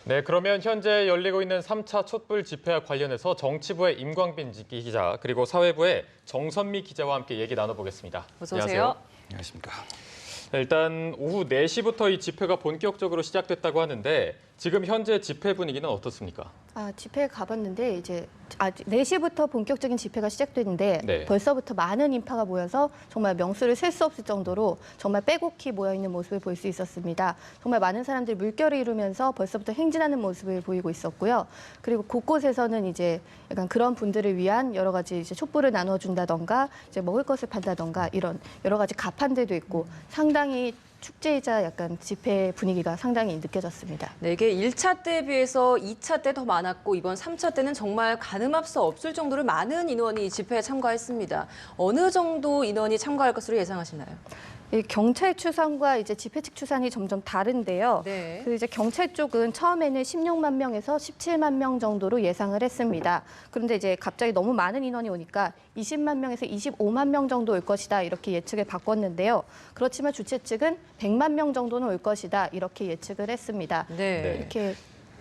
네, 그러면 현재 열리고 있는 3차 촛불 집회와 관련해서 정치부의 임광빈 기자 그리고 사회부의 정선미 기자와 함께 얘기 나눠보겠습니다. 어서 오세요. 안녕하십니까. 네, 일단 오후 4시부터 이 집회가 본격적으로 시작됐다고 하는데 지금 현재 집회 분위기는 어떻습니까? 집회에 가봤는데 이제 4시부터 본격적인 집회가 시작됐는데 네. 벌써부터 많은 인파가 모여서 정말 명수를 셀 수 없을 정도로 정말 빼곡히 모여 있는 모습을 볼 수 있었습니다. 정말 많은 사람들이 물결을 이루면서 벌써부터 행진하는 모습을 보이고 있었고요. 그리고 곳곳에서는 이제 약간 그런 분들을 위한 여러 가지 이제 촛불을 나눠준다던가 이제 먹을 것을 판다던가 이런 여러 가지 가판들도 있고 상당히 축제이자 약간 집회 분위기가 상당히 느껴졌습니다. 네, 이게 1차 때에 비해서 2차 때 더 많았고 이번 3차 때는 정말 가늠할 수 없을 정도로 많은 인원이 집회에 참가했습니다. 어느 정도 인원이 참가할 것으로 예상하시나요? 이 경찰 추산과 이제 집회 측 추산이 점점 다른데요. 네. 그 이제 경찰 쪽은 처음에는 16만 명에서 17만 명 정도로 예상을 했습니다. 그런데 이제 갑자기 너무 많은 인원이 오니까 20만 명에서 25만 명 정도 올 것이다 이렇게 예측을 바꿨는데요. 그렇지만 주최 측은 100만 명 정도는 올 것이다 이렇게 예측을 했습니다. 네. 이렇게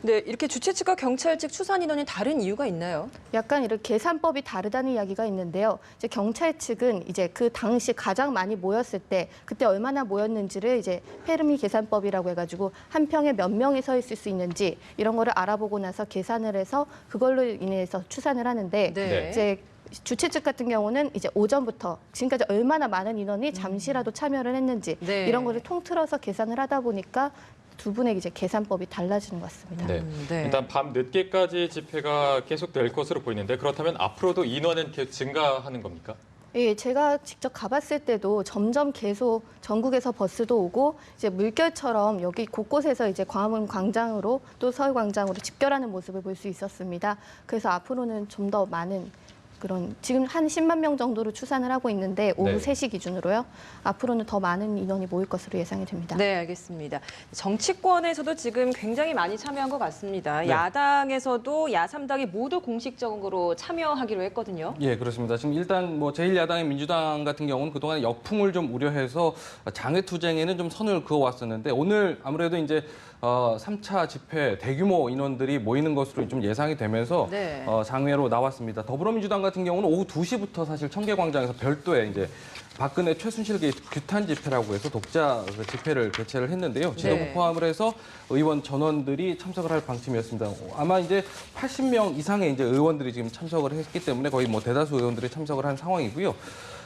이렇게 주최 측과 경찰 측 추산 인원이 다른 이유가 있나요? 약간 이렇게 계산법이 다르다는 이야기가 있는데요. 이제 경찰 측은 이제 그 당시 가장 많이 모였을 때 그때 얼마나 모였는지를 이제 페르미 계산법이라고 해가지고 한 평에 몇 명이 서 있을 수 있는지 이런 거를 알아보고 나서 계산을 해서 그걸로 인해서 추산을 하는데 네. 이제 주최 측 같은 경우는 이제 오전부터 지금까지 얼마나 많은 인원이 잠시라도 참여를 했는지 네. 이런 거를 통틀어서 계산을 하다 보니까 두 분의 이제 계산법이 달라지는 것 같습니다. 네. 네. 일단 밤 늦게까지 집회가 계속될 것으로 보이는데 그렇다면 앞으로도 인원은 계속 증가하는 겁니까? 예, 제가 직접 가봤을 때도 점점 계속 전국에서 버스도 오고 이제 물결처럼 여기 곳곳에서 이제 광화문 광장으로 또 서울광장으로 집결하는 모습을 볼 수 있었습니다. 그래서 앞으로는 좀 더 많은 그런 지금 한 10만 명 정도로 추산을 하고 있는데 오후 네. 3시 기준으로요. 앞으로는 더 많은 인원이 모일 것으로 예상이 됩니다. 네, 알겠습니다. 정치권에서도 지금 굉장히 많이 참여한 것 같습니다. 네. 야당에서도 야3당이 모두 공식적으로 참여하기로 했거든요. 예, 그렇습니다. 지금 일단 뭐 제1야당의 민주당 같은 경우는 그동안 역풍을 좀 우려해서 장외투쟁에는 좀 선을 그어왔었는데 오늘 아무래도 이제 3차 집회 대규모 인원들이 모이는 것으로 좀 예상이 되면서 네. 장외로 나왔습니다. 더불어민주당 같은 경우는 오후 2시부터 사실 청계광장에서 별도의 이제 박근혜 최순실 규탄 집회라고 해서 독자 집회를 개최를 했는데요. 지도부 네. 포함을 해서 의원 전원들이 참석을 할 방침이었습니다. 아마 이제 80명 이상의 이제 의원들이 지금 참석을 했기 때문에 거의 뭐 대다수 의원들이 참석을 한 상황이고요.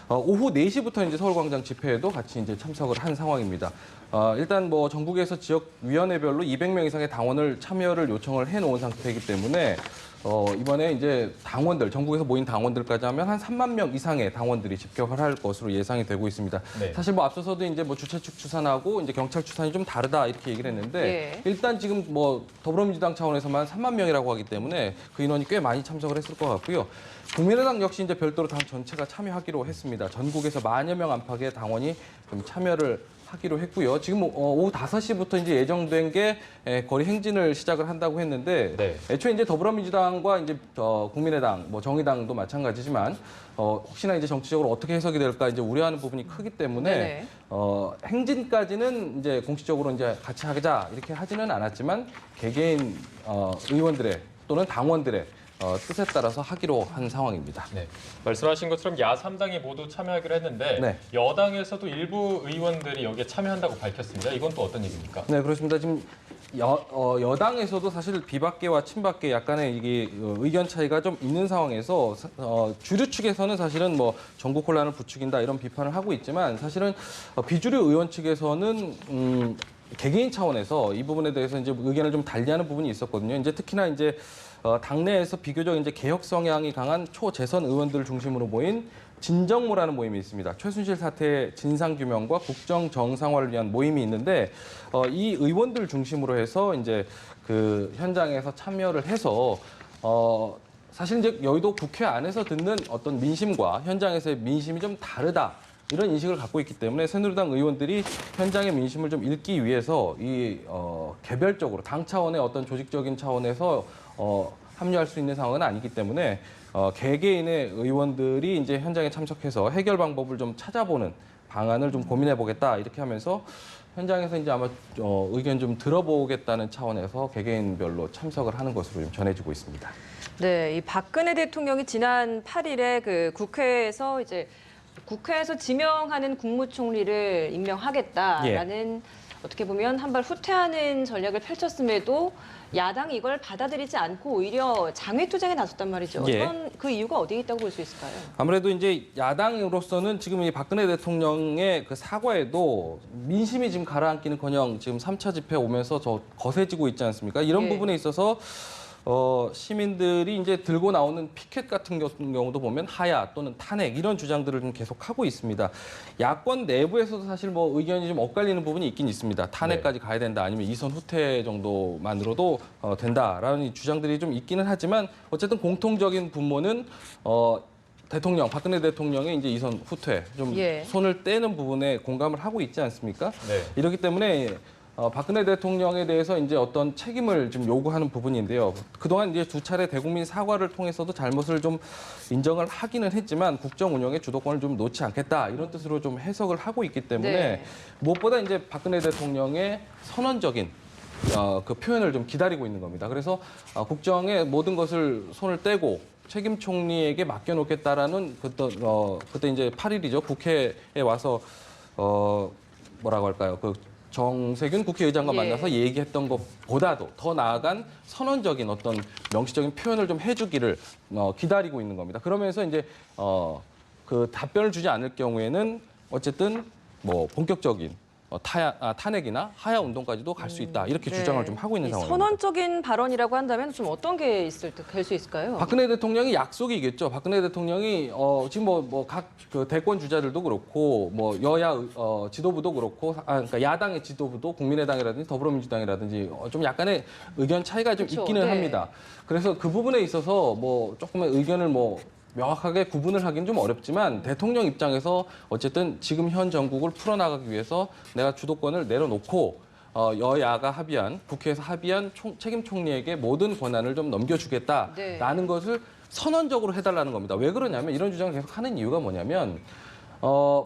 오후 4시부터 이제 서울광장 집회에도 같이 이제 참석을 한 상황입니다. 일단 뭐 전국에서 지역위원회별로 200명 이상의 당원을 참여를 요청을 해놓은 상태이기 때문에 이번에 이제 당원들, 전국에서 모인 당원들까지 하면 한 3만 명 이상의 당원들이 집결을 할 것으로 예상이 되고 있습니다. 네. 사실 뭐 앞서서도 이제 뭐 주최 측 추산하고 이제 경찰 추산이 좀 다르다 이렇게 얘기를 했는데 예. 일단 지금 뭐 더불어민주당 차원에서만 3만 명이라고 하기 때문에 그 인원이 꽤 많이 참석을 했을 것 같고요. 국민의당 역시 이제 별도로 당 전체가 참여하기로 했습니다. 전국에서 만여 명 안팎의 당원이 좀 참여를 하기로 했고요. 지금 오후 5시부터 이제 예정된 게 거리 행진을 시작을 한다고 했는데 네. 애초에 이제 더불어민주당과 이제 국민의당, 뭐 정의당도 마찬가지지만 혹시나 이제 정치적으로 어떻게 해석이 될까 이제 우려하는 부분이 크기 때문에 네네. 행진까지는 이제 공식적으로 이제 같이 하자 이렇게 하지는 않았지만 개개인 의원들의 또는 당원들의 뜻에 따라서 하기로 한 상황입니다. 네. 말씀하신 것처럼 야3당이 모두 참여하기로 했는데 네. 여당에서도 일부 의원들이 여기에 참여한다고 밝혔습니다. 이건 또 어떤 얘기입니까? 네, 그렇습니다. 지금 여당에서도 사실 비박계와 친박계 약간의 이게 의견 차이가 좀 있는 상황에서 주류 측에서는 사실은 뭐 전국 혼란을 부추긴다 이런 비판을 하고 있지만 사실은 비주류 의원 측에서는 개개인 차원에서 이 부분에 대해서 이제 의견을 좀 달리하는 부분이 있었거든요. 이제 특히나 이제 당내에서 비교적 이제 개혁 성향이 강한 초재선 의원들을 중심으로 모인 진정모라는 모임이 있습니다. 최순실 사태 진상 규명과 국정 정상화를 위한 모임이 있는데 이 의원들 중심으로 해서 이제 그 현장에서 참여를 해서 사실 이제 여의도 국회 안에서 듣는 어떤 민심과 현장에서의 민심이 좀 다르다. 이런 인식을 갖고 있기 때문에 새누리당 의원들이 현장의 민심을 좀 읽기 위해서 개별적으로 당 차원의 어떤 조직적인 차원에서 합류할 수 있는 상황은 아니기 때문에 개개인의 의원들이 이제 현장에 참석해서 해결 방법을 좀 찾아보는 방안을 좀 고민해 보겠다 이렇게 하면서 현장에서 이제 아마 의견 좀 들어보겠다는 차원에서 개개인별로 참석을 하는 것으로 좀 전해지고 있습니다. 네, 이 박근혜 대통령이 지난 8일에 그 국회에서 지명하는 국무총리를 임명하겠다라는 어떻게 보면 한 발 후퇴하는 전략을 펼쳤음에도 야당이 이걸 받아들이지 않고 오히려 장외투쟁에 나섰단 말이죠. 예. 이건 그 이유가 어디에 있다고 볼 수 있을까요? 아무래도 이제 야당으로서는 지금 이 박근혜 대통령의 그 사과에도 민심이 지금 가라앉기는커녕 지금 3차 집회 오면서 저 거세지고 있지 않습니까? 이런 예. 부분에 있어서 시민들이 이제 들고 나오는 피켓 같은 경우도 보면 하야 또는 탄핵 이런 주장들을 좀 계속 하고 있습니다. 야권 내부에서도 사실 뭐 의견이 좀 엇갈리는 부분이 있긴 있습니다. 탄핵까지 가야 된다 아니면 이선 후퇴 정도만으로도 된다라는 주장들이 좀 있기는 하지만 어쨌든 공통적인 분모는 박근혜 대통령의 이제 이선 후퇴 좀 예. 손을 떼는 부분에 공감을 하고 있지 않습니까? 네. 이렇기 때문에 박근혜 대통령에 대해서 이제 어떤 책임을 좀 요구하는 부분인데요. 그동안 이제 두 차례 대국민 사과를 통해서도 잘못을 좀 인정을 하기는 했지만 국정 운영의 주도권을 좀 놓지 않겠다 이런 뜻으로 좀 해석을 하고 있기 때문에 네. 무엇보다 이제 박근혜 대통령의 선언적인 그 표현을 좀 기다리고 있는 겁니다. 그래서 국정의 모든 것을 손을 떼고 책임 총리에게 맡겨놓겠다라는 그때 이제 8일이죠. 국회에 와서 뭐라고 할까요? 정세균 국회의장과 예. 만나서 얘기했던 것보다도 더 나아간 선언적인 어떤 명시적인 표현을 좀 해주기를 기다리고 있는 겁니다. 그러면서 이제 그 답변을 주지 않을 경우에는 어쨌든 뭐 본격적인 탄핵이나 하야 운동까지도 갈 수 있다 이렇게 네. 주장을 좀 하고 있는 이 상황입니다. 선언적인 발언이라고 한다면 좀 어떤 게 될 수 있을까요? 박근혜 대통령이 약속이겠죠. 박근혜 대통령이 지금 각 그 대권 주자들도 그렇고 뭐 여야 지도부도 그렇고 그러니까 야당의 지도부도 국민의당이라든지 더불어민주당이라든지 좀 약간의 의견 차이가 좀 그렇죠. 있기는 네. 합니다. 그래서 그 부분에 있어서 뭐 조금의 의견을 명확하게 구분을 하기는 좀 어렵지만 대통령 입장에서 어쨌든 지금 현 정국을 풀어나가기 위해서 내가 주도권을 내려놓고 여야가 합의한 국회에서 합의한 책임 총리에게 모든 권한을 좀 넘겨주겠다라는 네. 것을 선언적으로 해달라는 겁니다. 왜 그러냐면 이런 주장을 계속 하는 이유가 뭐냐면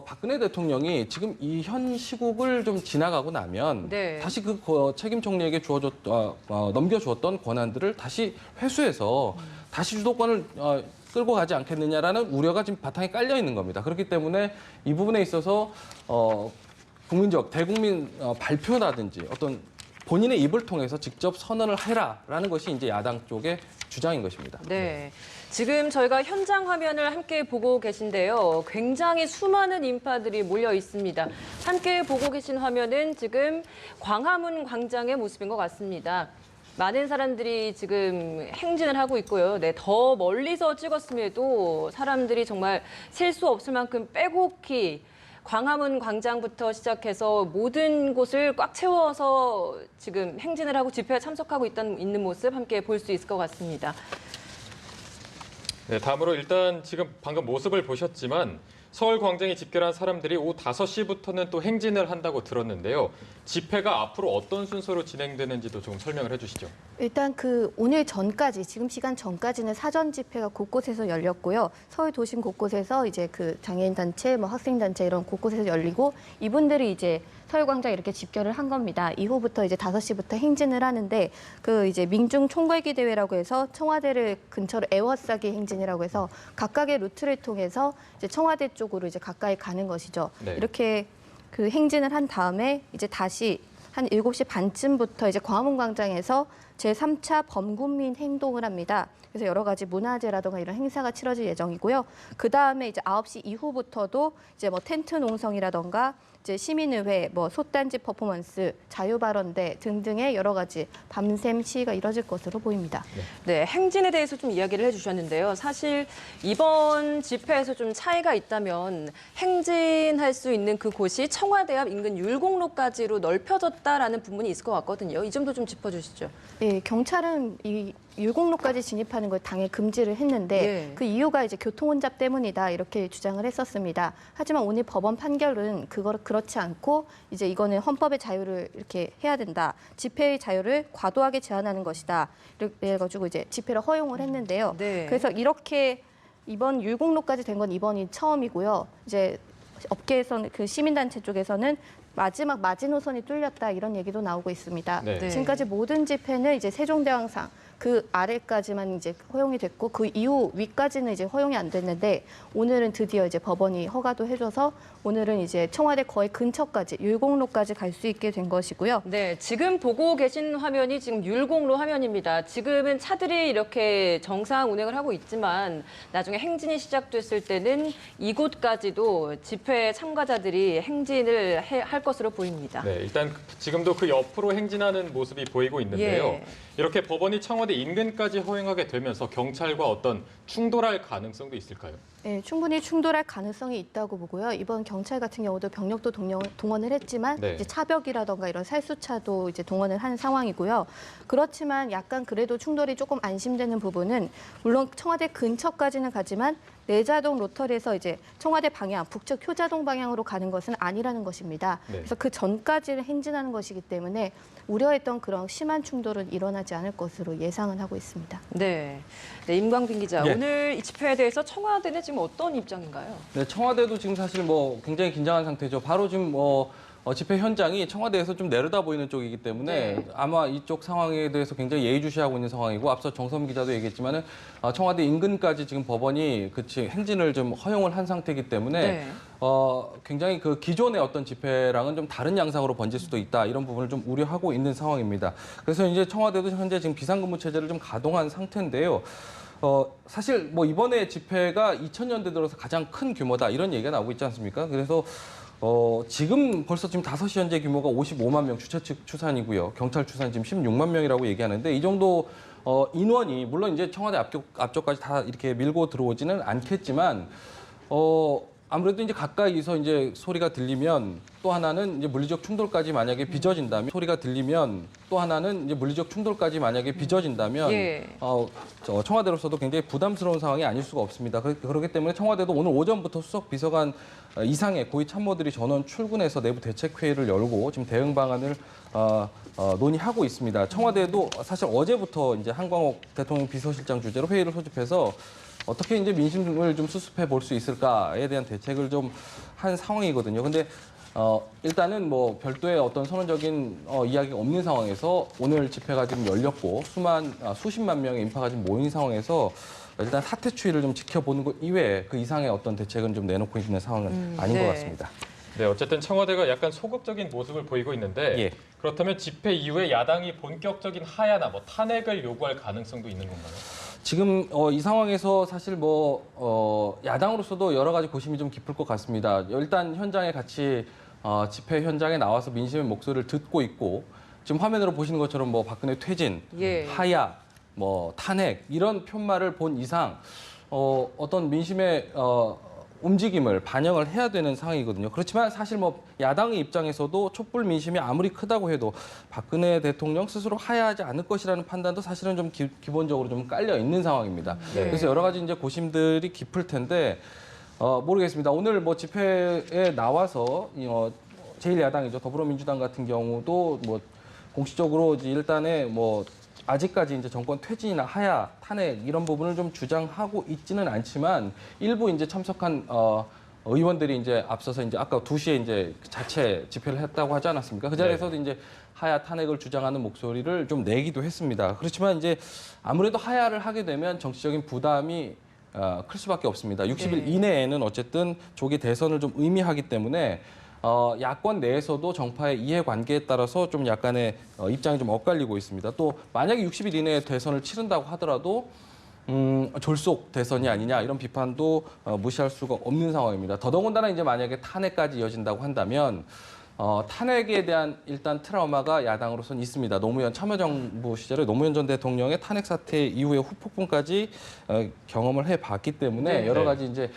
박근혜 대통령이 지금 이 현 시국을 좀 지나가고 나면 네. 다시 그 책임 총리에게 넘겨주었던 권한들을 다시 회수해서 다시 주도권을 끌고 가지 않겠느냐라는 우려가 지금 바탕에 깔려 있는 겁니다. 그렇기 때문에 이 부분에 있어서 대국민 발표라든지 어떤 본인의 입을 통해서 직접 선언을 해라라는 것이 이제 야당 쪽의 주장인 것입니다. 네. 지금 저희가 현장 화면을 함께 보고 계신데요. 굉장히 수많은 인파들이 몰려 있습니다. 함께 보고 계신 화면은 지금 광화문 광장의 모습인 것 같습니다. 많은 사람들이 지금 행진을 하고 있고요. 네, 더 멀리서 찍었음에도 사람들이 정말 셀 수 없을 만큼 빼곡히 광화문 광장부터 시작해서 모든 곳을 꽉 채워서 지금 행진을 하고 집회에 참석하고 있는 모습 함께 볼 수 있을 것 같습니다. 네, 다음으로 일단 지금 방금 모습을 보셨지만 서울 광장에 집결한 사람들이 오후 5시부터는 또 행진을 한다고 들었는데요. 집회가 앞으로 어떤 순서로 진행되는지도 좀 설명을 해주시죠. 일단 오늘 전까지, 지금 시간 전까지는 사전 집회가 곳곳에서 열렸고요. 서울 도심 곳곳에서 이제 장애인 단체, 학생 단체 이런 곳곳에서 열리고 이분들이 이제 서울광장 이렇게 집결을 한 겁니다. 이후부터 이제 5시부터 행진을 하는데 이제 민중 총궐기 대회라고 해서 청와대를 근처로 에워싸기 행진이라고 해서 각각의 루트를 통해서 이제 청와대 쪽으로 이제 가까이 가는 것이죠. 네. 이렇게 행진을 한 다음에 이제 다시 한 7시 반쯤부터 이제 광화문 광장에서 제3차 범국민 행동을 합니다. 그래서 여러 가지 문화제라든가 이런 행사가 치러질 예정이고요. 그 다음에 이제 9시 이후부터도 이제 텐트 농성이라든가 이제 시민의회, 솥단지 퍼포먼스, 자유발언대 등등의 여러 가지 밤샘 시위가 이뤄질 것으로 보입니다. 네, 행진에 대해서 좀 이야기를 해주셨는데요. 사실 이번 집회에서 좀 차이가 있다면 행진할 수 있는 그곳이 청와대 앞 인근 율곡로까지로 넓혀졌다라는 부분이 있을 것 같거든요. 이 점도 좀 짚어주시죠. 네, 경찰은 이 율곡로까지 진입하는 걸 당일 금지를 했는데 네. 그 이유가 이제 교통 혼잡 때문이다 이렇게 주장을 했었습니다. 하지만 오늘 법원 판결은 그렇지 않고 이제 이거는 헌법의 자유를 이렇게 해야 된다. 집회의 자유를 과도하게 제한하는 것이다. 이래 가지고 이제 집회를 허용을 했는데요. 네. 그래서 이렇게 이번 율곡로까지 된 건 이번이 처음이고요. 이제 업계에서는 시민단체 쪽에서는 마지막 마지노선이 뚫렸다 이런 얘기도 나오고 있습니다. 네. 네. 지금까지 모든 집회는 이제 세종대왕상 그 아래까지만 이제 허용이 됐고 그 이후 위까지는 이제 허용이 안 됐는데 오늘은 드디어 이제 법원이 허가도 해줘서 오늘은 이제 청와대 거의 근처까지 율곡로까지 갈 수 있게 된 것이고요. 네, 지금 보고 계신 화면이 지금 율곡로 화면입니다. 지금은 차들이 이렇게 정상 운행을 하고 있지만 나중에 행진이 시작됐을 때는 이곳까지도 집회 참가자들이 행진을 할 것으로 보입니다. 네, 일단 지금도 그 옆으로 행진하는 모습이 보이고 있는데요. 예. 이렇게 법원이 청와대 인근까지 허용하게 되면서 경찰과 어떤 충돌할 가능성도 있을까요? 네, 충분히 충돌할 가능성이 있다고 보고요. 이번 경찰 같은 경우도 병력도 동원을 했지만 네. 이제 차벽이라던가 이런 살수차도 이제 동원을 한 상황이고요. 그렇지만 약간 그래도 충돌이 조금 안심되는 부분은 물론 청와대 근처까지는 가지만 내자동 로터리에서 이제 청와대 방향, 북측 효자동 방향으로 가는 것은 아니라는 것입니다. 네. 그래서 그 전까지를 행진하는 것이기 때문에 우려했던 그런 심한 충돌은 일어나지 않을 것으로 예상은 하고 있습니다. 네, 네 임광빈 기자, 예. 오늘 이 집회에 대해서 청와대는 지금 어떤 입장인가요? 네, 청와대도 지금 사실 뭐 굉장히 긴장한 상태죠. 바로 지금 집회 현장이 청와대에서 좀 내려다 보이는 쪽이기 때문에 네. 아마 이쪽 상황에 대해서 굉장히 예의주시하고 있는 상황이고 앞서 정섬 기자도 얘기했지만은 청와대 인근까지 지금 법원이 행진을 좀 허용을 한 상태이기 때문에 네. 굉장히 그 기존의 어떤 집회랑은 좀 다른 양상으로 번질 수도 있다 이런 부분을 좀 우려하고 있는 상황입니다. 그래서 이제 청와대도 현재 지금 비상근무 체제를 좀 가동한 상태인데요. 사실 뭐 이번에 집회가 2000년대 들어서 가장 큰 규모다 이런 얘기가 나오고 있지 않습니까? 그래서 지금 벌써 지금 5시 현재 규모가 55만 명 주최 측 추산이고요. 경찰 추산 지금 16만 명이라고 얘기하는데 이 정도 인원이 물론 이제 청와대 앞쪽까지 다 이렇게 밀고 들어오지는 않겠지만 아무래도 이제 가까이서 이제 소리가 들리면 또 하나는 이제 물리적 충돌까지 만약에 빚어진다면 예. 청와대로서도 굉장히 부담스러운 상황이 아닐 수가 없습니다. 그렇기 때문에 청와대도 오늘 오전부터 수석 비서관 이상의 고위 참모들이 전원 출근해서 내부 대책회의를 열고 지금 대응 방안을 논의하고 있습니다. 청와대도 사실 어제부터 이제 한광옥 대통령 비서실장 주재로 회의를 소집해서 어떻게 이제 민심을 좀 수습해 볼 수 있을까에 대한 대책을 좀 한 상황이거든요. 근데 일단은 뭐 별도의 어떤 선언적인 이야기가 없는 상황에서 오늘 집회가 지금 열렸고 수십만 명의 인파가 지금 모인 상황에서 일단 사태 추이를 좀 지켜보는 것 이외에 그 이상의 어떤 대책은 좀 내놓고 있는 상황은 아닌 네. 것 같습니다. 네, 어쨌든 청와대가 약간 소극적인 모습을 보이고 있는데 예. 그렇다면 집회 이후에 야당이 본격적인 하야나 뭐 탄핵을 요구할 가능성도 있는 건가요? 지금 이 상황에서 사실 야당으로서도 여러 가지 고심이 좀 깊을 것 같습니다. 일단 현장에 같이 집회 현장에 나와서 민심의 목소리를 듣고 있고 지금 화면으로 보시는 것처럼 뭐 박근혜 퇴진, 예. 하야, 뭐 탄핵 이런 편말을 본 이상 어떤 민심의 움직임을 반영을 해야 되는 상황이거든요. 그렇지만 사실 뭐 야당의 입장에서도 촛불 민심이 아무리 크다고 해도 박근혜 대통령 스스로 하야하지 않을 것이라는 판단도 사실은 좀 기본적으로 좀 깔려 있는 상황입니다. 네. 그래서 여러 가지 이제 고심들이 깊을 텐데 모르겠습니다. 오늘 뭐 집회에 나와서 제1야당이죠. 더불어민주당 같은 경우도 뭐 공식적으로 이제 일단은 뭐 아직까지 이제 정권 퇴진이나 하야, 탄핵 이런 부분을 좀 주장하고 있지는 않지만 일부 이제 참석한 의원들이 이제 앞서서 이제 아까 2시에 이제 자체 집회를 했다고 하지 않았습니까? 그 자리에서도 이제 하야 탄핵을 주장하는 목소리를 좀 내기도 했습니다. 그렇지만 이제 아무래도 하야를 하게 되면 정치적인 부담이 클 수밖에 없습니다. 60일 네. 이내에는 어쨌든 조기 대선을 좀 의미하기 때문에 야권 내에서도 정파의 이해관계에 따라서 좀 약간의 입장이 좀 엇갈리고 있습니다. 또 만약에 60일 이내에 대선을 치른다고 하더라도 졸속 대선이 아니냐 이런 비판도 무시할 수가 없는 상황입니다. 더더군다나 이제 만약에 탄핵까지 이어진다고 한다면 탄핵에 대한 일단 트라우마가 야당으로서는 있습니다. 노무현 참여정부 시절에 노무현 전 대통령의 탄핵 사태 이후에 후폭풍까지 경험을 해봤기 때문에 네. 여러 가지 이제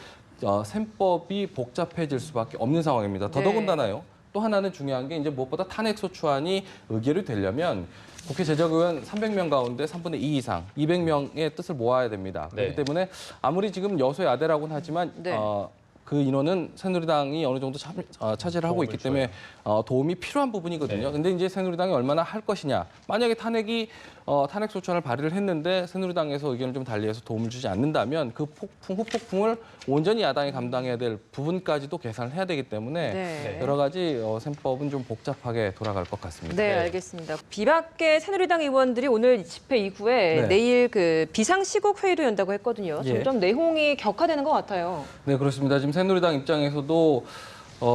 셈법이 복잡해질 수밖에 없는 상황입니다. 더더군다나요. 또 하나는 중요한 게 이제 무엇보다 탄핵 소추안이 의결이 되려면 국회 제적의원 300명 가운데 3분의 2 이상, 200명의 뜻을 모아야 됩니다. 그렇기 네. 때문에 아무리 지금 여소야대라고는 하지만 네. 그 인원은 새누리당이 어느 정도 차지를 하고 있기 때문에 도움이 필요한 부분이거든요. 네. 근데 이제 새누리당이 얼마나 할 것이냐. 만약에 탄핵이 탄핵 소추안을 발의를 했는데 새누리당에서 의견을 좀 달리해서 도움을 주지 않는다면 그 후폭풍을 온전히 야당이 감당해야 될 부분까지도 계산을 해야 되기 때문에 네. 여러 가지 셈법은 좀 복잡하게 돌아갈 것 같습니다. 네, 알겠습니다. 비박계 새누리당 의원들이 오늘 집회 이후에 네. 내일 그 비상시국 회의도 연다고 했거든요. 예. 점점 내홍이 격화되는 것 같아요. 네, 그렇습니다. 지금 새누리당 입장에서도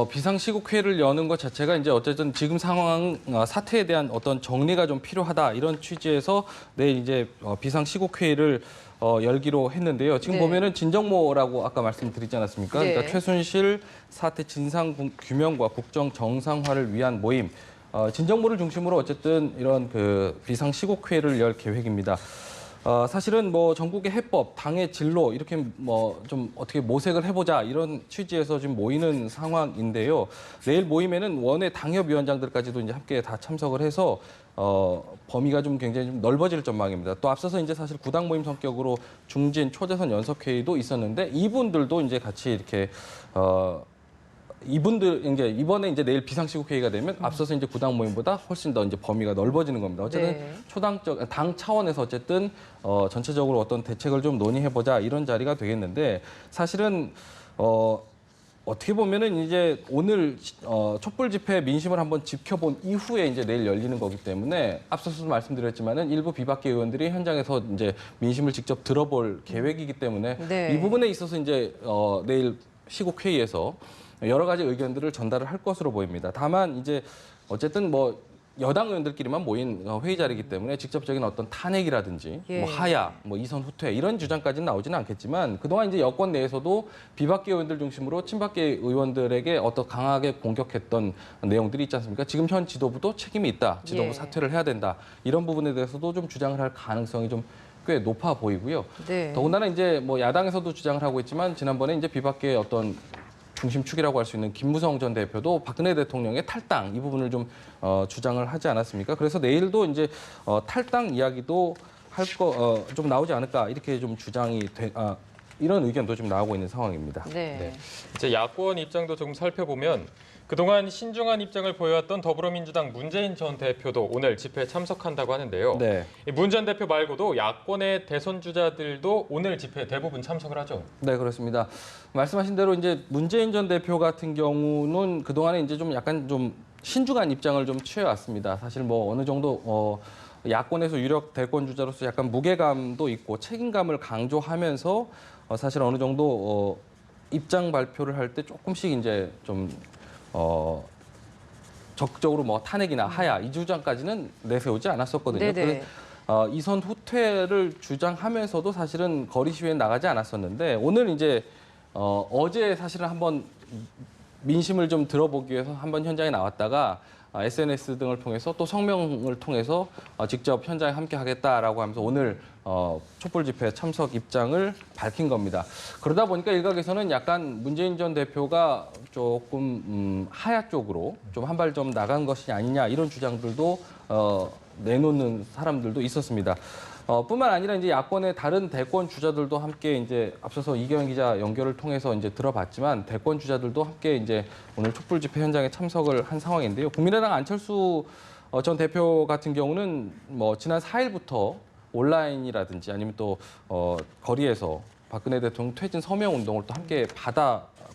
비상시국회를 여는 것 자체가 이제 어쨌든 지금 상황 사태에 대한 어떤 정리가 좀 필요하다 이런 취지에서 내일 이제 비상시국회의를 열기로 했는데요. 지금 네. 보면은 진정모라고 아까 말씀드리지 않았습니까? 네. 그러니까 최순실 사태 진상 규명과 국정 정상화를 위한 모임. 진정모를 중심으로 어쨌든 이런 그 비상시국회를 열 계획입니다. 사실은 뭐 전국의 해법, 당의 진로 이렇게 뭐 좀 어떻게 모색을 해보자 이런 취지에서 지금 모이는 상황인데요. 내일 모임에는 원외 당협위원장들까지도 이제 함께 다 참석을 해서 범위가 좀 굉장히 좀 넓어질 전망입니다. 또 앞서서 이제 사실 구당 모임 성격으로 중진 초대선 연석회의도 있었는데 이분들도 이제 같이 이렇게 이분들 이제 이번에 이제 내일 비상시국 회의가 되면 앞서서 이제 구당 모임보다 훨씬 더 이제 범위가 넓어지는 겁니다. 어쨌든 네. 초당적 당 차원에서 어쨌든 전체적으로 어떤 대책을 좀 논의해 보자 이런 자리가 되겠는데 사실은 어떻게 보면은 이제 오늘 촛불 집회 민심을 한번 지켜본 이후에 이제 내일 열리는 거기 때문에 앞서서 말씀드렸지만은 일부 비박계 의원들이 현장에서 이제 민심을 직접 들어볼 계획이기 때문에 네. 이 부분에 있어서 이제 내일 시국 회의에서 여러 가지 의견들을 전달을 할 것으로 보입니다. 다만 이제 어쨌든 뭐 여당 의원들끼리만 모인 회의 자리이기 때문에 직접적인 어떤 탄핵이라든지 예. 뭐 하야, 뭐 이선 후퇴 이런 주장까지는 나오지는 않겠지만 그동안 이제 여권 내에서도 비박계 의원들 중심으로 친박계 의원들에게 어떤 강하게 공격했던 내용들이 있지 않습니까? 지금 현 지도부도 책임이 있다. 지도부 예. 사퇴를 해야 된다. 이런 부분에 대해서도 좀 주장을 할 가능성이 좀 꽤 높아 보이고요. 네. 더군다나 이제 뭐 야당에서도 주장을 하고 있지만 지난번에 이제 비박계의 어떤 중심축이라고 할 수 있는 김무성 전 대표도 박근혜 대통령의 탈당 이 부분을 좀 주장을 하지 않았습니까? 그래서 내일도 이제 탈당 이야기도 좀 나오지 않을까 이렇게 좀 주장이 이런 의견도 좀 나오고 있는 상황입니다. 네. 이제 야권 입장도 조금 살펴보면 그동안 신중한 입장을 보여왔던 더불어민주당 문재인 전 대표도 오늘 집회에 참석한다고 하는데요. 네. 문 전 대표 말고도 야권의 대선 주자들도 오늘 집회에 대부분 참석을 하죠. 네, 그렇습니다. 말씀하신 대로 이제 문재인 전 대표 같은 경우는 그동안에 이제 좀 약간 좀 신중한 입장을 좀 취해왔습니다. 사실 뭐 어느 정도 야권에서 유력 대권 주자로서 약간 무게감도 있고 책임감을 강조하면서 사실 어느 정도 입장 발표를 할 때 조금씩 이제 좀 적극적으로 뭐 탄핵이나 하야 이 주장까지는 내세우지 않았었거든요. 네네. 그래서 이선 후퇴를 주장하면서도 사실은 거리 시위에 나가지 않았었는데 오늘 이제 어제 사실은 한번 민심을 좀 들어보기 위해서 한번 현장에 나왔다가 SNS 등을 통해서 또 성명을 통해서 직접 현장에 함께 하겠다라고 하면서 오늘 촛불 집회 참석 입장을 밝힌 겁니다. 그러다 보니까 일각에서는 약간 문재인 전 대표가 조금 하야 쪽으로 좀 한 발 좀 나간 것이 아니냐 이런 주장들도 내놓는 사람들도 있었습니다. 뿐만 아니라 이제 야권의 다른 대권 주자들도 함께 이제 앞서서 이경영 기자 연결을 통해서 이제 들어봤지만 대권 주자들도 함께 이제 오늘 촛불 집회 현장에 참석을 한 상황인데요. 국민의당 안철수 전 대표 같은 경우는 뭐 지난 4일부터 온라인이라든지 아니면 또 거리에서 박근혜 대통령 퇴진 서명 운동을 또 함께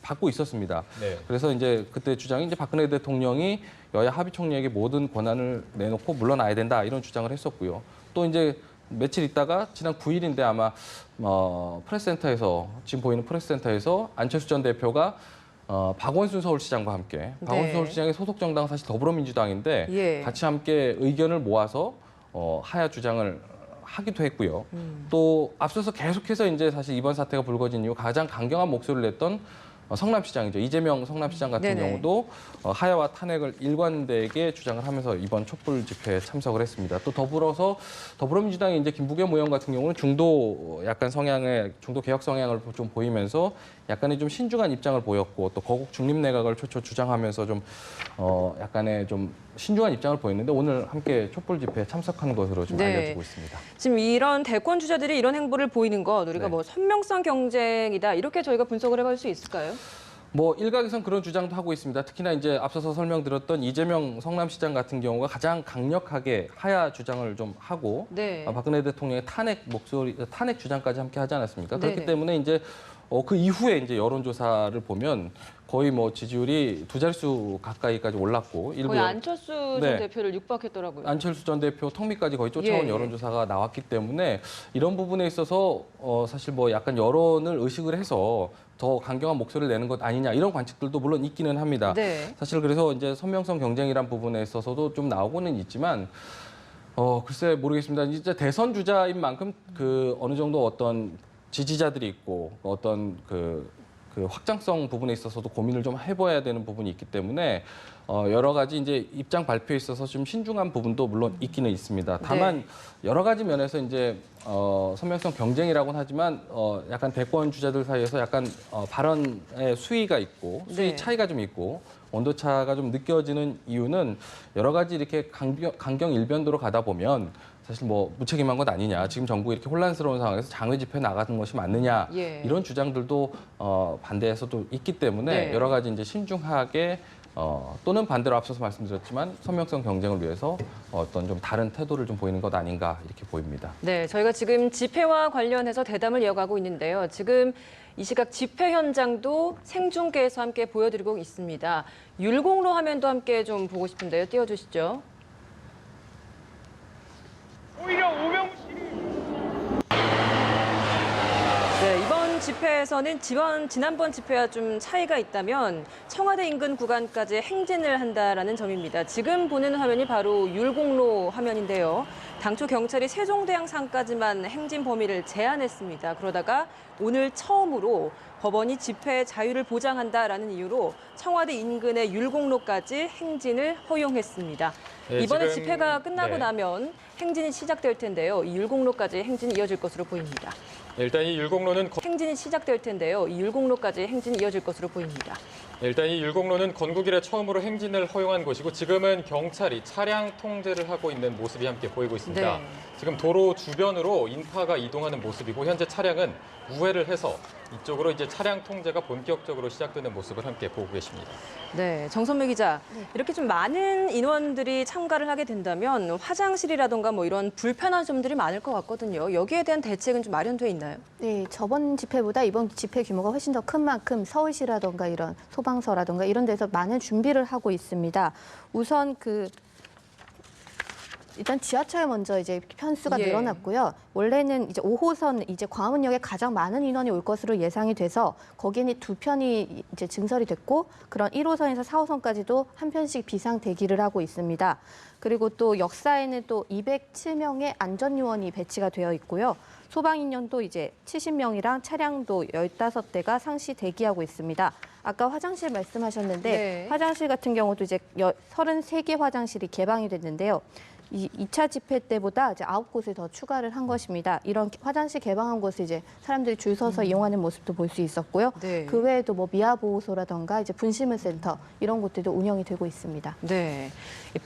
받고 있었습니다. 네. 그래서 이제 그때 주장이 이제 박근혜 대통령이 여야 합의 총리에게 모든 권한을 내놓고 물러나야 된다 이런 주장을 했었고요. 또 이제 며칠 있다가 지난 9일인데 아마 프레스센터에서 지금 보이는 프레스센터에서 안철수 전 대표가 박원순 서울시장과 함께 박원순 네. 서울시장의 소속 정당 사실 더불어민주당인데 예. 같이 함께 의견을 모아서 하야 주장을 하기도 했고요. 또 앞서서 계속해서 이제 사실 이번 사태가 불거진 이후 가장 강경한 목소리를 냈던 성남시장이죠. 이재명 성남시장 같은 네네. 경우도 하야와 탄핵을 일관되게 주장을 하면서 이번 촛불 집회에 참석을 했습니다. 또 더불어서 더불어민주당의 이제 김부겸 의원 같은 경우는 중도 개혁 성향을 좀 보이면서 약간의 좀 신중한 입장을 보였고 또 거국 중립 내각을 초초 주장하면서 좀 약간의 좀 신중한 입장을 보였는데 오늘 함께 촛불 집회에 참석하는 것으로 좀 네. 알려지고 있습니다. 지금 이런 대권 주자들이 이런 행보를 보이는 것 우리가 네. 뭐 선명성 경쟁이다 이렇게 저희가 분석을 해볼 수 있을까요? 뭐 일각에선 그런 주장도 하고 있습니다. 특히나 이제 앞서서 설명드렸던 이재명 성남시장 같은 경우가 가장 강력하게 하야 주장을 좀 하고 네. 박근혜 대통령의 탄핵 주장까지 함께 하지 않았습니까? 그렇기 네네. 때문에 이제 그 이후에 이제 여론조사를 보면 거의 뭐 지지율이 두 자릿수 가까이까지 올랐고 일부 거의 안철수 전 네. 대표를 육박했더라고요. 안철수 전 대표 턱밑까지 거의 쫓아온 예. 여론조사가 나왔기 때문에 이런 부분에 있어서 사실 뭐 약간 여론을 의식을 해서 더 강경한 목소리를 내는 것 아니냐 이런 관측들도 물론 있기는 합니다. 네. 사실 그래서 이제 선명성 경쟁이란 부분에 있어서도 좀 나오고는 있지만 글쎄 모르겠습니다. 이제 대선 주자인 만큼 그 어느 정도 어떤 지지자들이 있고 어떤 그 확장성 부분에 있어서도 고민을 좀 해봐야 되는 부분이 있기 때문에 여러 가지 이제 입장 발표에 있어서 좀 신중한 부분도 물론 있기는 있습니다. 다만 여러 가지 면에서 이제 선명성 경쟁이라고는 하지만 약간 대권 주자들 사이에서 약간 발언의 수위가 있고 수위 네. 차이가 좀 있고 온도차가 좀 느껴지는 이유는 여러 가지 이렇게 강경 일변도로 가다 보면 사실 뭐 무책임한 것 아니냐. 지금 정부가 이렇게 혼란스러운 상황에서 장외 집회 나가는 것이 맞느냐. 예. 이런 주장들도 반대에서도 있기 때문에 네. 여러 가지 이제 신중하게 또는 반대로 앞서서 말씀드렸지만 선명성 경쟁을 위해서 어떤 좀 다른 태도를 좀 보이는 것 아닌가 이렇게 보입니다. 네, 저희가 지금 집회와 관련해서 대담을 이어가고 있는데요. 지금 이 시각 집회 현장도 생중계에서 함께 보여드리고 있습니다. 율곡로 화면도 함께 좀 보고 싶은데요. 띄워주시죠. 오히려 우병우씨 네, 이번 집회에서는 지난번 집회와 좀 차이가 있다면 청와대 인근 구간까지 행진을 한다라는 점입니다. 지금 보는 화면이 바로 율곡로 화면인데요. 당초 경찰이 세종대왕상까지만 행진 범위를 제한했습니다. 그러다가 오늘 처음으로 법원이 집회의 자유를 보장한다라는 이유로 청와대 인근의 율곡로까지 행진을 허용했습니다. 네, 이번에 지금, 집회가 끝나고 네. 나면 행진이 시작될 텐데요. 이 율곡로까지 행진이 이어질 것으로 보입니다. 일단 이 율곡로는 행진이 시작될 텐데요. 이 율곡로까지 행진이 이어질 것으로 보입니다. 일단 이 율곡로는 건국 이래 처음으로 행진을 허용한 곳이고 지금은 경찰이 차량 통제를 하고 있는 모습이 함께 보이고 있습니다. 네. 지금 도로 주변으로 인파가 이동하는 모습이고 현재 차량은 우회를 해서 이쪽으로 이제 차량 통제가 본격적으로 시작되는 모습을 함께 보고 계십니다. 네, 정선미 기자. 이렇게 좀 많은 인원들이 참가를 하게 된다면 화장실이라던가 뭐 이런 불편한 점들이 많을 것 같거든요. 여기에 대한 대책은 좀 마련돼 있나요? 네, 저번 집회보다 이번 집회 규모가 훨씬 더 큰 만큼 서울시라던가 이런 소방서라던가 이런 데서 많은 준비를 하고 있습니다. 우선 일단 지하철 먼저 이제 편수가 예. 늘어났고요. 원래는 이제 5호선 이제 광화문역에 가장 많은 인원이 올 것으로 예상이 돼서 거기에는 두 편이 이제 증설이 됐고 그런 1호선에서 4호선까지도 한 편씩 비상 대기를 하고 있습니다. 그리고 또 역사에는 또 207명의 안전요원이 배치가 되어 있고요. 소방인원도 이제 70명이랑 차량도 15대가 상시 대기하고 있습니다. 아까 화장실 말씀하셨는데 네. 화장실 같은 경우도 이제 33개 화장실이 개방이 됐는데요. 이 2차 집회 때보다 이제 9곳을 더 추가를 한 것입니다. 이런 화장실 개방한 곳을 이제 사람들이 줄 서서 이용하는 모습도 볼 수 있었고요. 네. 그 외에도 뭐 미아보호소라던가 이제 분실물센터 이런 곳들도 운영이 되고 있습니다. 네.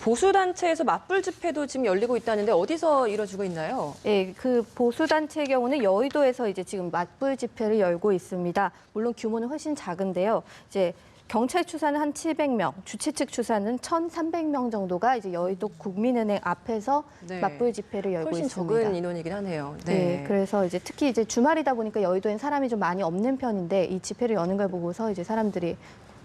보수단체에서 맞불 집회도 지금 열리고 있다는데 어디서 이뤄지고 있나요? 네, 그 보수단체의 경우는 여의도에서 이제 지금 맞불 집회를 열고 있습니다. 물론 규모는 훨씬 작은데요. 이제 경찰 추산은 한 700명, 주최 측 추산은 1,300명 정도가 이제 여의도 국민은행 앞에서 네. 맞불 집회를 열고 훨씬 있습니다. 적은 인원이긴 하네요. 네, 그래서 이제 특히 이제 주말이다 보니까 여의도엔 사람이 좀 많이 없는 편인데 이 집회를 여는 걸 보고서 이제 사람들이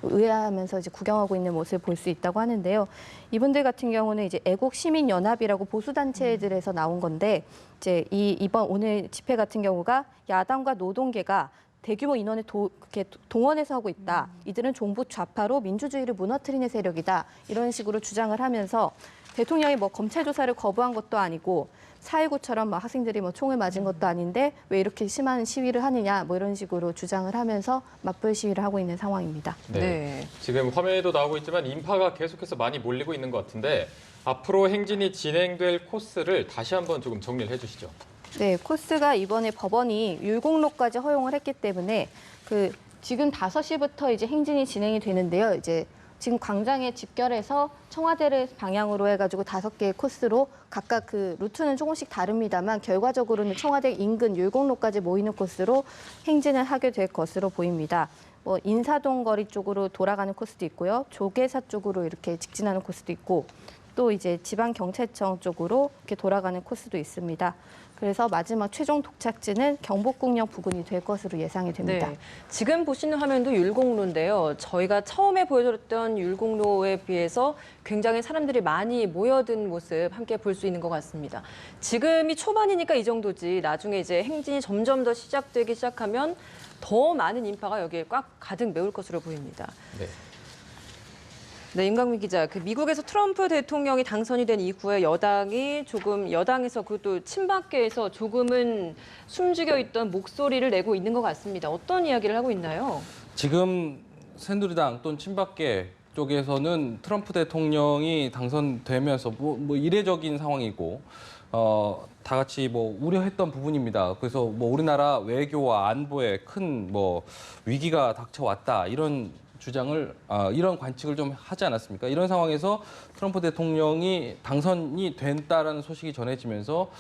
의아하면서 이제 구경하고 있는 모습을 볼 수 있다고 하는데요. 이분들 같은 경우는 이제 애국시민연합이라고 보수단체들에서 나온 건데 이제 이번 오늘 집회 같은 경우가 야당과 노동계가 대규모 인원을 이렇게 동원해서 하고 있다. 이들은 종북 좌파로 민주주의를 무너뜨리는 세력이다. 이런 식으로 주장을 하면서 대통령이 뭐 검찰 조사를 거부한 것도 아니고 4.19처럼 막 학생들이 뭐 총을 맞은 것도 아닌데 왜 이렇게 심한 시위를 하느냐 뭐 이런 식으로 주장을 하면서 맞불 시위를 하고 있는 상황입니다. 네. 지금 화면에도 나오고 있지만 인파가 계속해서 많이 몰리고 있는 것 같은데 앞으로 행진이 진행될 코스를 다시 한번 조금 정리를 해주시죠. 네, 코스가 이번에 법원이 율곡로까지 허용을 했기 때문에 지금 5시부터 이제 행진이 진행이 되는데요. 이제 지금 광장에 집결해서 청와대를 방향으로 해가지고 5개의 코스로 각각 그 루트는 조금씩 다릅니다만 결과적으로는 청와대 인근 율곡로까지 모이는 코스로 행진을 하게 될 것으로 보입니다. 뭐 인사동 거리 쪽으로 돌아가는 코스도 있고요. 조계사 쪽으로 이렇게 직진하는 코스도 있고 또 이제 지방경찰청 쪽으로 이렇게 돌아가는 코스도 있습니다. 그래서 마지막 최종 도착지는 경복궁역 부근이 될 것으로 예상이 됩니다. 네. 지금 보시는 화면도 율곡로인데요. 저희가 처음에 보여드렸던 율곡로에 비해서 굉장히 사람들이 많이 모여든 모습 함께 볼 수 있는 것 같습니다. 지금이 초반이니까 이 정도지 나중에 이제 행진이 점점 더 시작되기 시작하면 더 많은 인파가 여기에 꽉 가득 메울 것으로 보입니다. 네. 네, 임강민 기자. 그 미국에서 트럼프 대통령이 당선이 된 이후에 여당이 조금 여당에서 그것도 친박계에서 조금은 숨죽여 있던 목소리를 내고 있는 것 같습니다. 어떤 이야기를 하고 있나요? 지금 새누리당 또는 친박계 쪽에서는 트럼프 대통령이 당선되면서 뭐 이례적인 상황이고 다 같이 뭐 우려했던 부분입니다. 그래서 뭐 우리나라 외교와 안보에 큰 뭐 위기가 닥쳐왔다 이런 주장을 이런 관측을 좀 하지 않았습니까? 이런 상황에서 트럼프 대통령이 당선이 됐다라는 소식이 전해지면서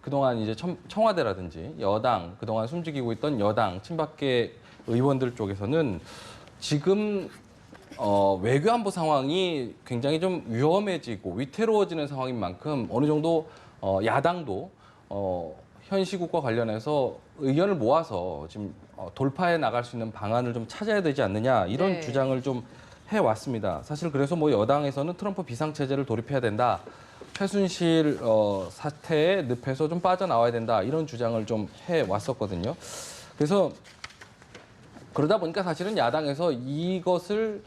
그동안 이제 청와대라든지 여당 그동안 숨죽이고 있던 여당 친박계 의원들 쪽에서는 지금 외교안보 상황이 굉장히 좀 위험해지고 위태로워지는 상황인 만큼 어느 정도 야당도 현 시국과 관련해서 의견을 모아서 지금 돌파해 나갈 수 있는 방안을 좀 찾아야 되지 않느냐 이런 네. 주장을 좀 해왔습니다. 사실 그래서 뭐 여당에서는 트럼프 비상체제를 돌입해야 된다. 최순실 사태의 늪에서 좀 빠져나와야 된다. 이런 주장을 좀 해왔었거든요. 그래서 그러다 보니까 사실은 야당에서 이것을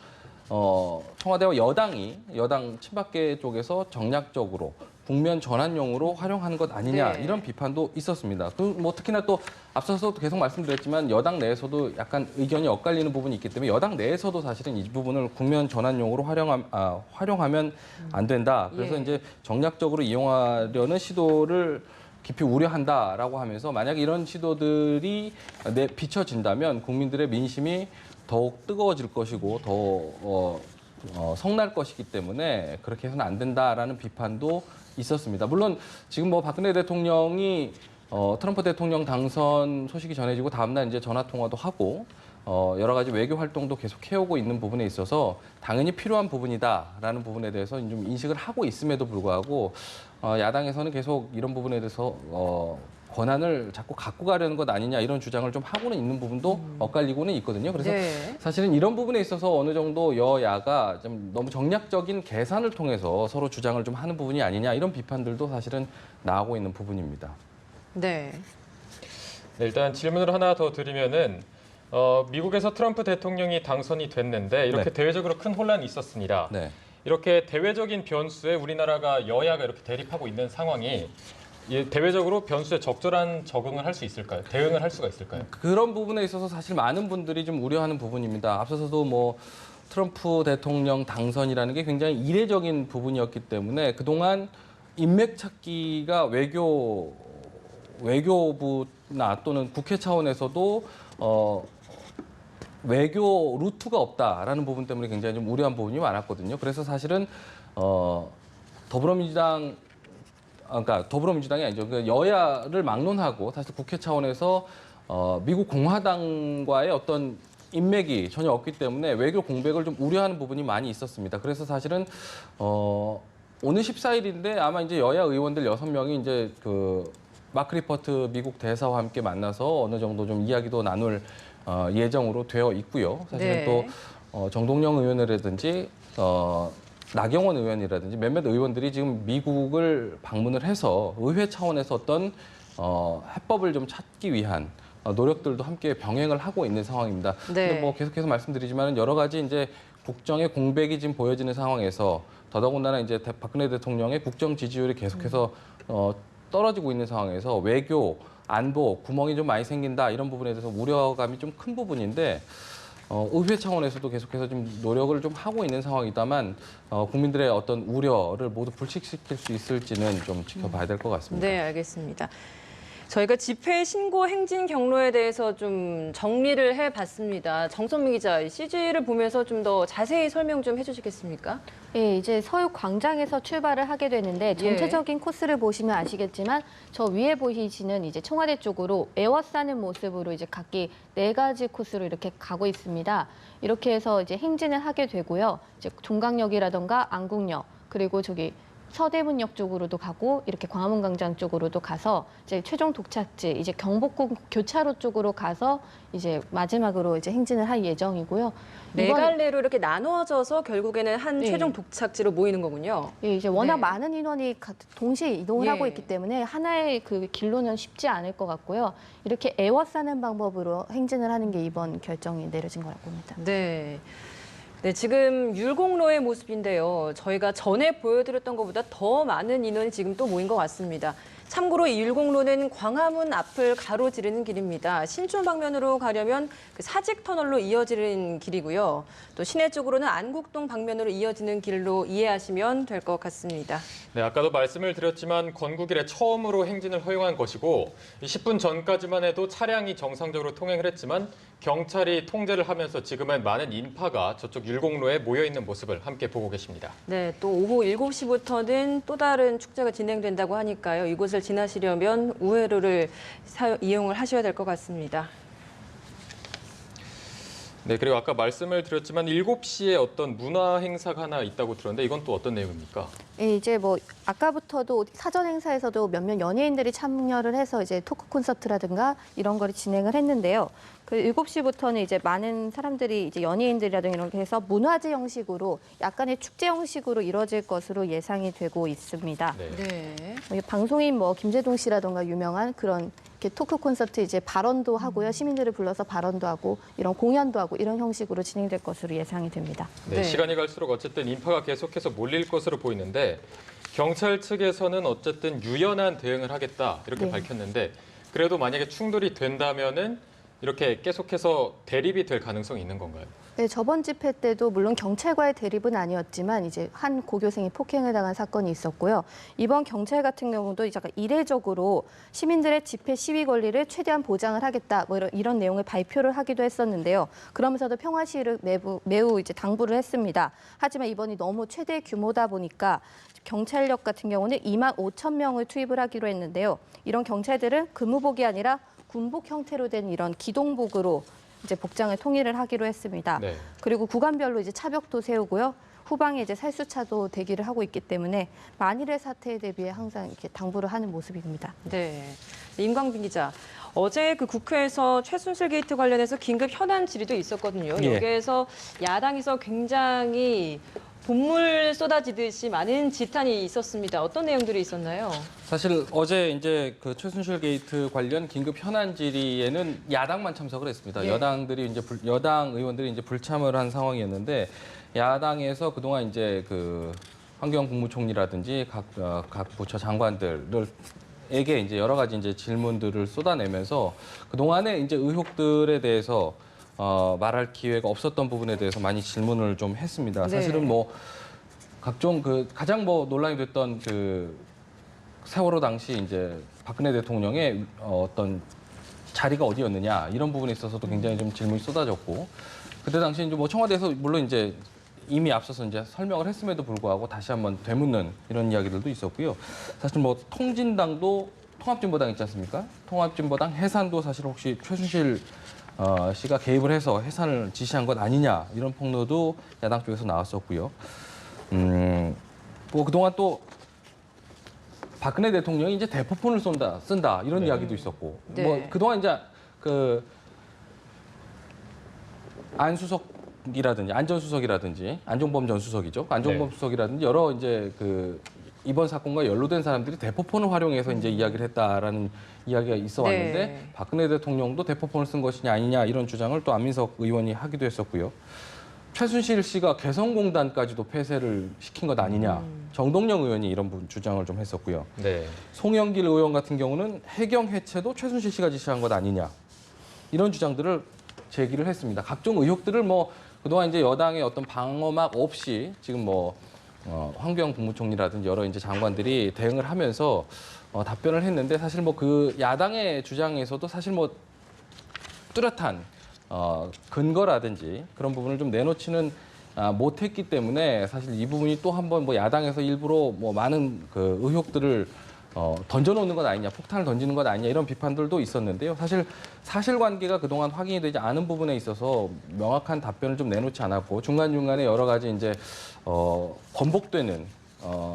청와대와 여당 친박계 쪽에서 정략적으로 국면 전환용으로 활용하는 것 아니냐 네. 이런 비판도 있었습니다. 그 뭐 특히나 또 앞서서도 계속 말씀드렸지만 여당 내에서도 약간 의견이 엇갈리는 부분이 있기 때문에 여당 내에서도 사실은 이 부분을 국면 전환용으로 활용하면 안 된다. 그래서 예. 이제 정략적으로 이용하려는 시도를 깊이 우려한다라고 하면서 만약 이런 시도들이 비춰진다면 국민들의 민심이 더욱 뜨거워질 것이고 더 성날 것이기 때문에 그렇게 해서는 안 된다라는 비판도 있었습니다. 물론 지금 뭐 박근혜 대통령이 트럼프 대통령 당선 소식이 전해지고 다음날 이제 전화 통화도 하고 여러 가지 외교 활동도 계속 해오고 있는 부분에 있어서 당연히 필요한 부분이다라는 부분에 대해서 좀 인식을 하고 있음에도 불구하고 야당에서는 계속 이런 부분에 대해서 권한을 자꾸 갖고 가려는 것 아니냐 이런 주장을 좀 하고는 있는 부분도 엇갈리고는 있거든요. 그래서 네. 사실은 이런 부분에 있어서 어느 정도 여야가 좀 너무 정략적인 계산을 통해서 서로 주장을 좀 하는 부분이 아니냐 이런 비판들도 사실은 나오고 있는 부분입니다. 네. 네, 일단 질문을 하나 더 드리면은 미국에서 트럼프 대통령이 당선이 됐는데 이렇게 네. 대외적으로 큰 혼란이 있었습니다. 네. 이렇게 대외적인 변수에 우리나라가 여야가 이렇게 대립하고 있는 상황이 대외적으로 변수에 적절한 적응을 할 수 있을까요? 대응을 할 수가 있을까요? 그런 부분에 있어서 사실 많은 분들이 좀 우려하는 부분입니다. 앞서서도 뭐 트럼프 대통령 당선이라는 게 굉장히 이례적인 부분이었기 때문에 그동안 인맥 찾기가 외교부나 또는 국회 차원에서도 외교 루트가 없다라는 부분 때문에 굉장히 좀 우려한 부분이 많았거든요. 그래서 사실은 그러니까 더불어민주당이 아니죠. 그 여야를 막론하고 사실 국회 차원에서 미국 공화당과의 어떤 인맥이 전혀 없기 때문에 외교 공백을 좀 우려하는 부분이 많이 있었습니다. 그래서 사실은 오늘 14일인데 아마 이제 여야 의원들 6명이 이제 그 마크 리퍼트 미국 대사와 함께 만나서 어느 정도 좀 이야기도 나눌 예정으로 되어 있고요. 사실은 네. 또 정동영 의원이라든지 나경원 의원이라든지 몇몇 의원들이 지금 미국을 방문을 해서 의회 차원에서 어떤 해법을 좀 찾기 위한 노력들도 함께 병행을 하고 있는 상황입니다. 네. 근데 뭐 계속해서 말씀드리지만 여러 가지 이제 국정의 공백이 지금 보여지는 상황에서 더더군다나 이제 박근혜 대통령의 국정 지지율이 계속해서 떨어지고 있는 상황에서 외교, 안보 구멍이 좀 많이 생긴다 이런 부분에 대해서 우려감이 좀 큰 부분인데 의회 차원에서도 계속해서 좀 노력을 좀 하고 있는 상황이다만 국민들의 어떤 우려를 모두 불식시킬 수 있을지는 좀 지켜봐야 될 것 같습니다. 네, 알겠습니다. 저희가 집회 신고 행진 경로에 대해서 좀 정리를 해봤습니다. 정선미 기자, CG를 보면서 좀 더 자세히 설명 좀 해주시겠습니까? 예, 이제 서울 광장에서 출발을 하게 되는데 전체적인 코스를 보시면 아시겠지만 저 위에 보이시는 이제 청와대 쪽으로 에워싸는 모습으로 이제 각기 4가지 코스로 이렇게 가고 있습니다. 이렇게 해서 이제 행진을 하게 되고요. 이제 종강역이라던가 안국역 그리고 저기 서대문역 쪽으로도 가고 이렇게 광화문 광장 쪽으로도 가서 이제 최종 도착지 이제 경복궁 교차로 쪽으로 가서 이제 마지막으로 이제 행진을 할 예정이고요. 네 갈래로 이렇게 나눠져서 결국에는 한 네. 최종 도착지로 모이는 거군요. 예, 이제 워낙 네. 많은 인원이 동시에 이동을 예. 하고 있기 때문에 하나의 그 길로는 쉽지 않을 것 같고요. 이렇게 에워싸는 방법으로 행진을 하는 게 이번 결정이 내려진 거라고 봅니다. 네. 네, 지금 율곡로의 모습인데요. 저희가 전에 보여드렸던 것보다 더 많은 인원이 지금 또 모인 것 같습니다. 참고로 이 율곡로는 광화문 앞을 가로지르는 길입니다. 신촌 방면으로 가려면 그 사직터널로 이어지는 길이고요. 또 시내 쪽으로는 안국동 방면으로 이어지는 길로 이해하시면 될 것 같습니다. 네, 아까도 말씀을 드렸지만 건국 이래 처음으로 행진을 허용한 것이고 10분 전까지만 해도 차량이 정상적으로 통행을 했지만 경찰이 통제를 하면서 지금은 많은 인파가 저쪽 율곡로에 모여 있는 모습을 함께 보고 계십니다. 네, 또 오후 7시부터는 또 다른 축제가 진행된다고 하니까요. 이곳을 지나시려면 우회로를 이용을 하셔야 될 것 같습니다. 네, 그리고 아까 말씀을 드렸지만 7시에 어떤 문화 행사가 하나 있다고 들었는데 이건 또 어떤 내용입니까? 예, 이제 뭐 아까부터도 사전 행사에서도 몇몇 연예인들이 참여를 해서 이제 토크 콘서트라든가 이런 거를 진행을 했는데요. 그 7시부터는 이제 많은 사람들이 이제 연예인들이라든가 이렇게 해서 문화제 형식으로 약간의 축제 형식으로 이루어질 것으로 예상이 되고 있습니다. 네. 네. 여기 방송인 뭐 김재동 씨라든가 유명한 그런 이렇게 토크 콘서트 이제 발언도 하고요. 시민들을 불러서 발언도 하고 이런 공연도 하고 이런 형식으로 진행될 것으로 예상이 됩니다. 네, 네. 시간이 갈수록 어쨌든 인파가 계속해서 몰릴 것으로 보이는데 경찰 측에서는 어쨌든 유연한 대응을 하겠다 이렇게 네. 밝혔는데 그래도 만약에 충돌이 된다면은 이렇게 계속해서 대립이 될 가능성이 있는 건가요? 네, 저번 집회 때도 물론 경찰과의 대립은 아니었지만 이제 한 고교생이 폭행을 당한 사건이 있었고요. 이번 경찰 같은 경우도 약간 이례적으로 시민들의 집회 시위 권리를 최대한 보장을 하겠다 뭐 이런 내용을 발표를 하기도 했었는데요. 그러면서도 평화 시위를 매우 이제 당부를 했습니다. 하지만 이번이 너무 최대 규모다 보니까 경찰력 같은 경우는 2만 5천 명을 투입을 하기로 했는데요. 이런 경찰들은 근무복이 아니라 군복 형태로 된 이런 기동복으로 이제 복장을 통일을 하기로 했습니다. 네. 그리고 구간별로 이제 차벽도 세우고요. 후방에 이제 살수차도 대기를 하고 있기 때문에 만일의 사태에 대비해 항상 이렇게 당부를 하는 모습입니다. 네. 임광빈 기자. 어제 그 국회에서 최순실 게이트 관련해서 긴급 현안 질의도 있었거든요. 예. 여기에서 야당에서 굉장히 본물 쏟아지듯이 많은 지탄이 있었습니다. 어떤 내용들이 있었나요? 사실 어제 이제 그 최순실 게이트 관련 긴급 현안 질의에는 야당만 참석을 했습니다. 예. 여당들이 이제 여당 의원들이 이제 불참을 한 상황이었는데 야당에서 그동안 이제 그 환경 국무총리라든지 각 부처 장관들에게 이제 여러 가지 이제 질문들을 쏟아내면서 그동안의 이제 의혹들에 대해서 말할 기회가 없었던 부분에 대해서 많이 질문을 좀 했습니다. 네. 사실은 뭐 각종 그 가장 뭐 논란이 됐던 그 세월호 당시 이제 박근혜 대통령의 어떤 자리가 어디였느냐 이런 부분에 있어서도 굉장히 좀 질문이 쏟아졌고 그때 당시 이제 뭐 청와대에서 물론 이제 이미 앞서서 이제 설명을 했음에도 불구하고 다시 한번 되묻는 이런 이야기들도 있었고요. 사실 뭐 통진당도 통합진보당 있지 않습니까? 통합진보당 해산도 사실 혹시 최순실 씨가 개입을 해서 해산을 지시한 것 아니냐 이런 폭로도 야당 쪽에서 나왔었고요. 뭐 그동안 또 박근혜 대통령이 이제 대포폰을 쓴다 이런 네. 이야기도 있었고 네. 뭐 그동안 이제 그 안수석이라든지 안전수석이라든지 안종범 전 수석이죠. 안종범 네. 수석이라든지 여러 이제 그 이번 사건과 연루된 사람들이 대포폰을 활용해서 이제 이야기를 했다라는 이야기가 있어 왔는데 네. 박근혜 대통령도 대포폰을 쓴 것이냐 아니냐 이런 주장을 또 안민석 의원이 하기도 했었고요. 최순실 씨가 개성공단까지도 폐쇄를 시킨 것 아니냐. 정동영 의원이 이런 주장을 좀 했었고요. 네. 송영길 의원 같은 경우는 해경 해체도 최순실 씨가 지시한 것 아니냐. 이런 주장들을 제기를 했습니다. 각종 의혹들을 뭐 그동안 이제 여당의 어떤 방어막 없이 지금 뭐 황교안 국무총리라든지 여러 이제 장관들이 대응을 하면서 답변을 했는데 사실 뭐 그 야당의 주장에서도 사실 뭐 뚜렷한 근거라든지 그런 부분을 좀 내놓지는 못했기 때문에 사실 이 부분이 또 한번 뭐 야당에서 일부러 뭐 많은 그 의혹들을 던져놓는 것 아니냐, 폭탄을 던지는 것 아니냐 이런 비판들도 있었는데요. 사실 사실관계가 그동안 확인이 되지 않은 부분에 있어서 명확한 답변을 좀 내놓지 않았고 중간중간에 여러 가지 이제 번복되는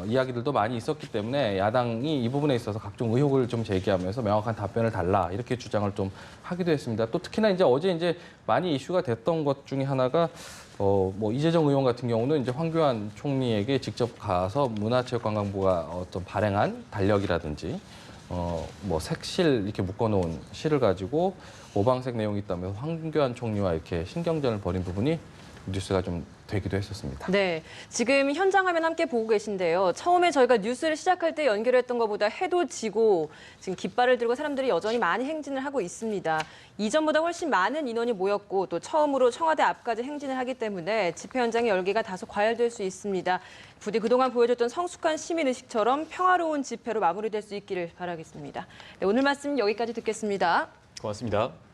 이야기들도 많이 있었기 때문에 야당이 이 부분에 있어서 각종 의혹을 좀 제기하면서 명확한 답변을 달라 이렇게 주장을 좀 하기도 했습니다. 또 특히나 이제 어제 이제 많이 이슈가 됐던 것 중에 하나가 뭐 이재정 의원 같은 경우는 이제 황교안 총리에게 직접 가서 문화체육관광부가 어떤 발행한 달력이라든지 뭐 색실 이렇게 묶어놓은 실을 가지고 오방색 내용이 있다면서 황교안 총리와 이렇게 신경전을 벌인 부분이 뉴스가 좀 되기도 했었습니다. 네, 지금 현장 화면 함께 보고 계신데요. 처음에 저희가 뉴스를 시작할 때 연결했던 것보다 해도 지고 지금 깃발을 들고 사람들이 여전히 많이 행진을 하고 있습니다. 이전보다 훨씬 많은 인원이 모였고 또 처음으로 청와대 앞까지 행진을 하기 때문에 집회 현장의 열기가 다소 과열될 수 있습니다. 부디 그동안 보여줬던 성숙한 시민의식처럼 평화로운 집회로 마무리될 수 있기를 바라겠습니다. 네, 오늘 말씀 여기까지 듣겠습니다. 고맙습니다.